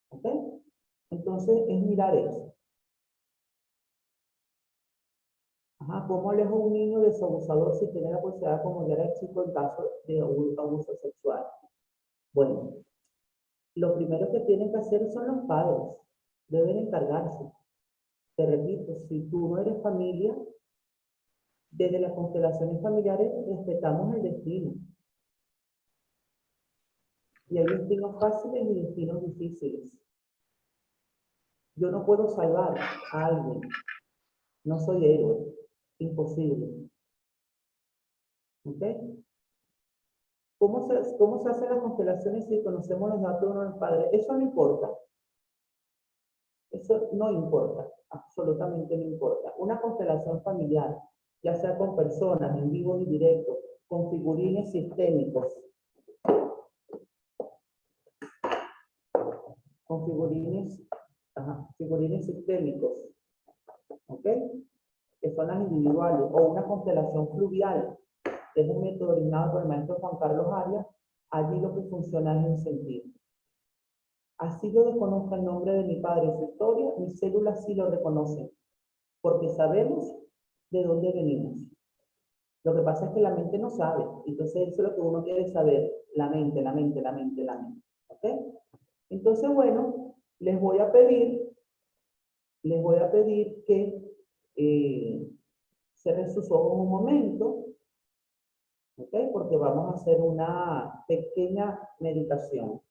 ¿Ok? Entonces, es mirar eso. Ajá, ¿cómo alejo a un niño de su abusador si tiene la posibilidad, como ya era el chico, en caso de abuso sexual? Bueno, lo primero que tienen que hacer son los padres. Deben encargarse. Te repito, si tú no eres familia, desde las constelaciones familiares respetamos el destino. Y hay destinos fáciles y destinos difíciles. Yo no puedo salvar a alguien. No soy héroe. Imposible. ¿Ok? ¿Cómo se hacen las constelaciones si conocemos los datos de nuestros padres? Eso no importa. Eso no importa. Absolutamente no importa. Una constelación familiar, ya sea con personas, en vivo y directo, con figurines sistémicos, con figurines sistémicos, ¿ok? Que son las individuales, o una constelación fluvial, que es un método originado por el maestro Juan Carlos Arias. Allí lo que funciona es el sentido. Así yo desconozco el nombre de mi padre y su historia, mis células sí lo reconocen, porque sabemos de dónde venimos. Lo que pasa es que la mente no sabe, entonces eso es lo que uno quiere saber, la mente, la mente, la mente, la mente. ¿Ok? Entonces, bueno, les voy a pedir que cierren sus ojos un momento, ¿ok? Porque vamos a hacer una pequeña meditación.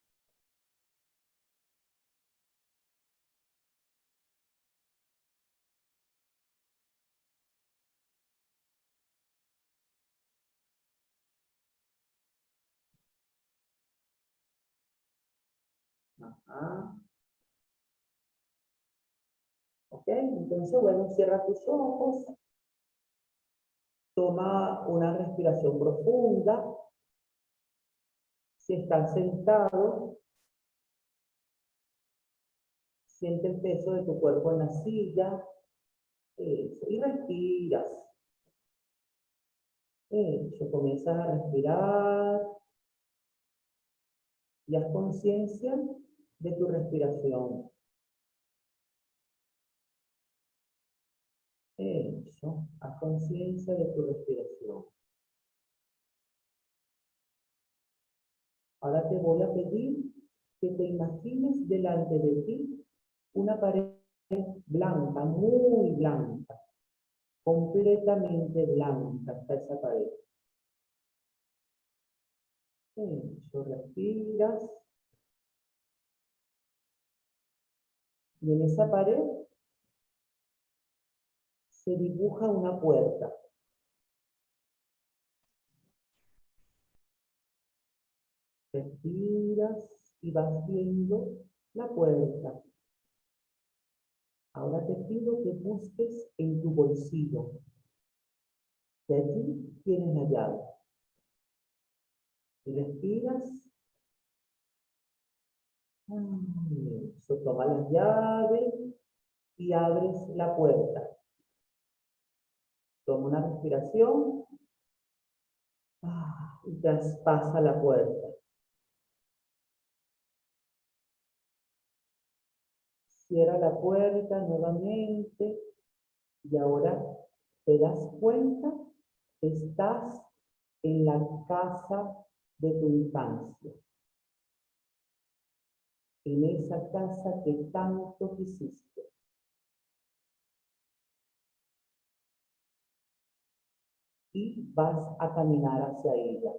Ajá. ¿Ok? Entonces, bueno, cierra tus ojos. Toma una respiración profunda. Si estás sentado, siente el peso de tu cuerpo en la silla. Eso, y respiras. Eso, comienzas a respirar. Y haz conciencia de tu respiración. Eso, haz conciencia de tu respiración. Ahora te voy a pedir que te imagines delante de ti una pared blanca, muy blanca, completamente blanca está esa pared. Eso, respiras. Y en esa pared se dibuja una puerta. Respiras y vas viendo la puerta. Ahora te pido que busques en tu bolsillo. De allí tienes la llave. Y respiras. Eso, toma la llave y abres la puerta. Toma una respiración. y traspasa la puerta. Cierra la puerta nuevamente y ahora te das cuenta que estás en la casa de tu infancia. En esa casa que tanto quisiste. Y vas a caminar hacia ella.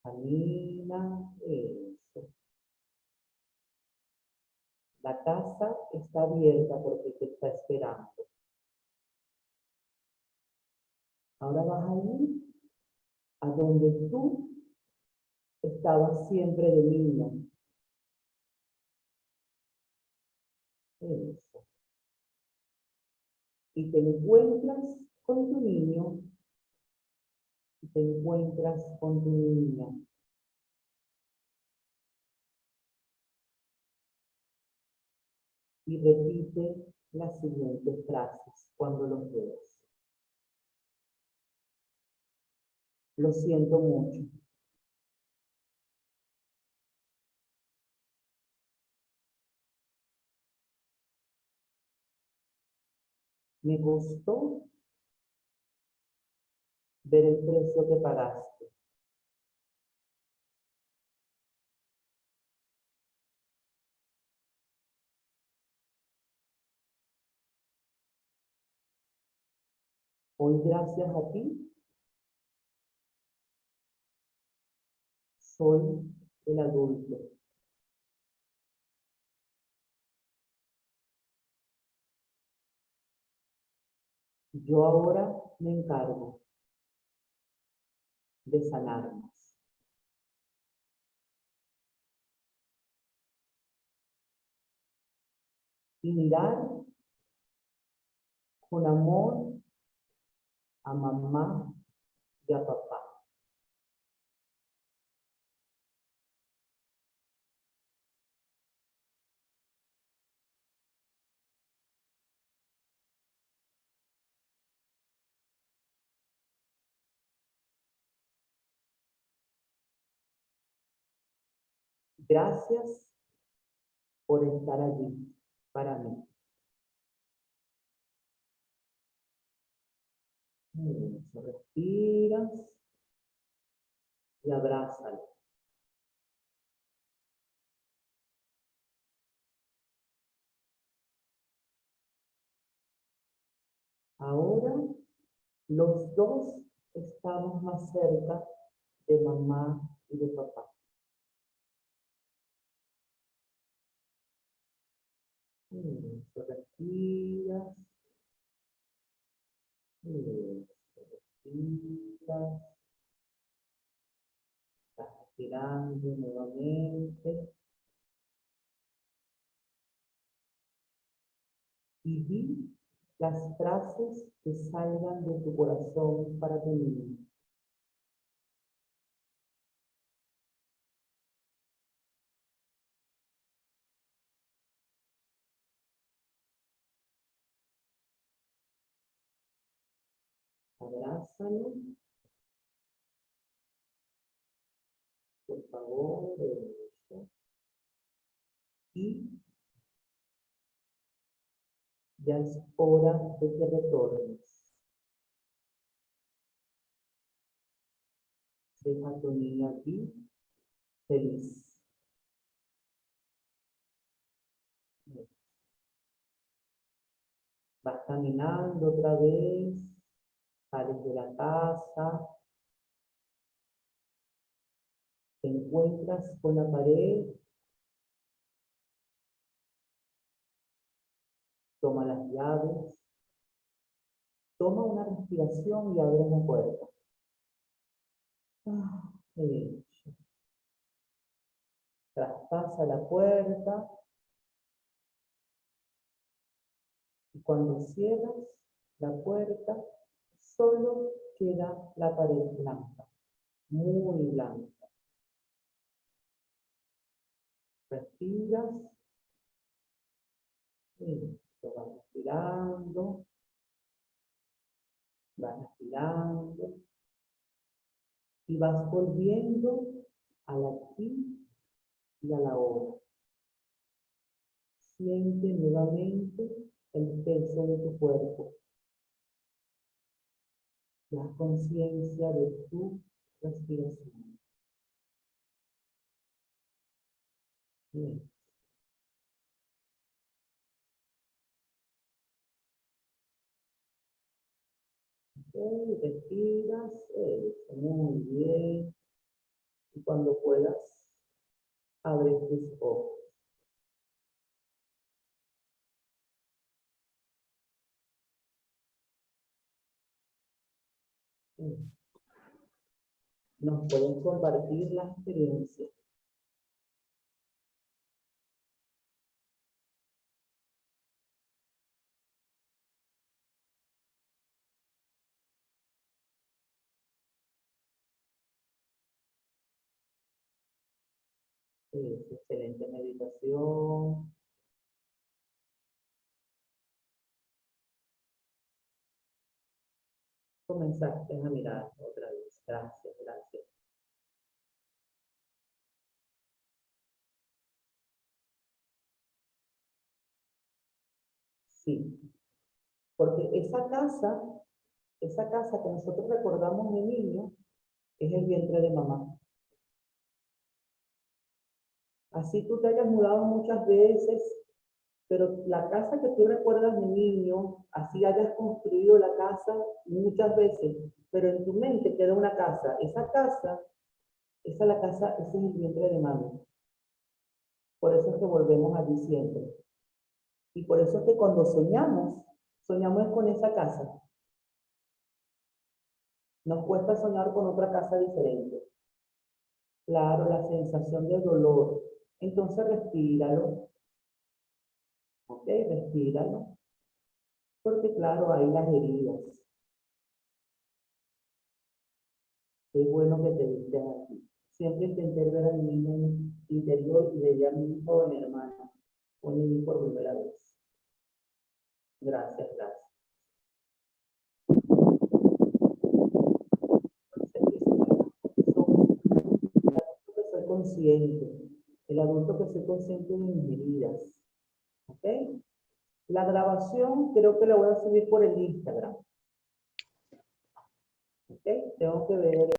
Camina, eso. La casa está abierta porque te está esperando. Ahora vas a ir a donde tú estabas siempre de niño. Eso. Y te encuentras con tu niño. Y te encuentras con tu niña. Y repite las siguientes frases cuando los veas. Lo siento mucho. Me costó ver el precio que pagaste. Hoy, gracias a ti, soy el adulto. Yo ahora me encargo de sanarnos. Y mirar con amor a mamá y a papá. Gracias por estar allí para mí. Eso, respiras y abrázalo. Ahora los dos estamos más cerca de mamá y de papá. Eso, respiras. Eso, respiras. Estás respirando nuevamente. Y di las frases que salgan de tu corazón para tu niño. Abrázalo, por favor, eso. Y ya es hora de que retornes. Deja a tu niño aquí, feliz. Vas caminando otra vez, sales de la casa, te encuentras con la pared, toma las llaves, toma una respiración y abre la puerta. Eso. Traspasa la puerta y cuando cierras la puerta, solo queda la pared blanca, muy blanca. Respiras. Eso, vas respirando. Vas respirando. Y vas volviendo al aquí y a la hora. Siente nuevamente el peso de tu cuerpo. La conciencia de tu respiración. Bien. Ok, respiras, eso, muy bien. Y cuando puedas, abre tus ojos. Bien. Nos pueden compartir la experiencia. Excelente meditación. Comenzaste a mirar otra vez. Gracias, gracias. Sí, porque esa casa que nosotros recordamos de niño, es el vientre de mamá. Así tú te hayas mudado muchas veces, pero la casa que tú recuerdas de niño, así hayas construido la casa muchas veces, pero en tu mente queda una casa. Esa casa, esa es la casa, ese es el vientre de mami. Por eso es que volvemos allí siempre. Y por eso es que cuando soñamos, soñamos con esa casa. Nos cuesta soñar con otra casa diferente. Claro, la sensación de dolor. Entonces respíralo. Ok, respíralo. Porque claro, hay las heridas. Qué bueno que te viste aquí. Siempre intenté ver a mi niña interior y veía a mi hijo o a mi hermana. O a mi hijo por primera vez. Gracias, gracias. Soy consciente. El adulto que soy consciente de mis heridas. ¿Ok? La grabación creo que la voy a subir por el Instagram. ¿Ok? Tengo que ver.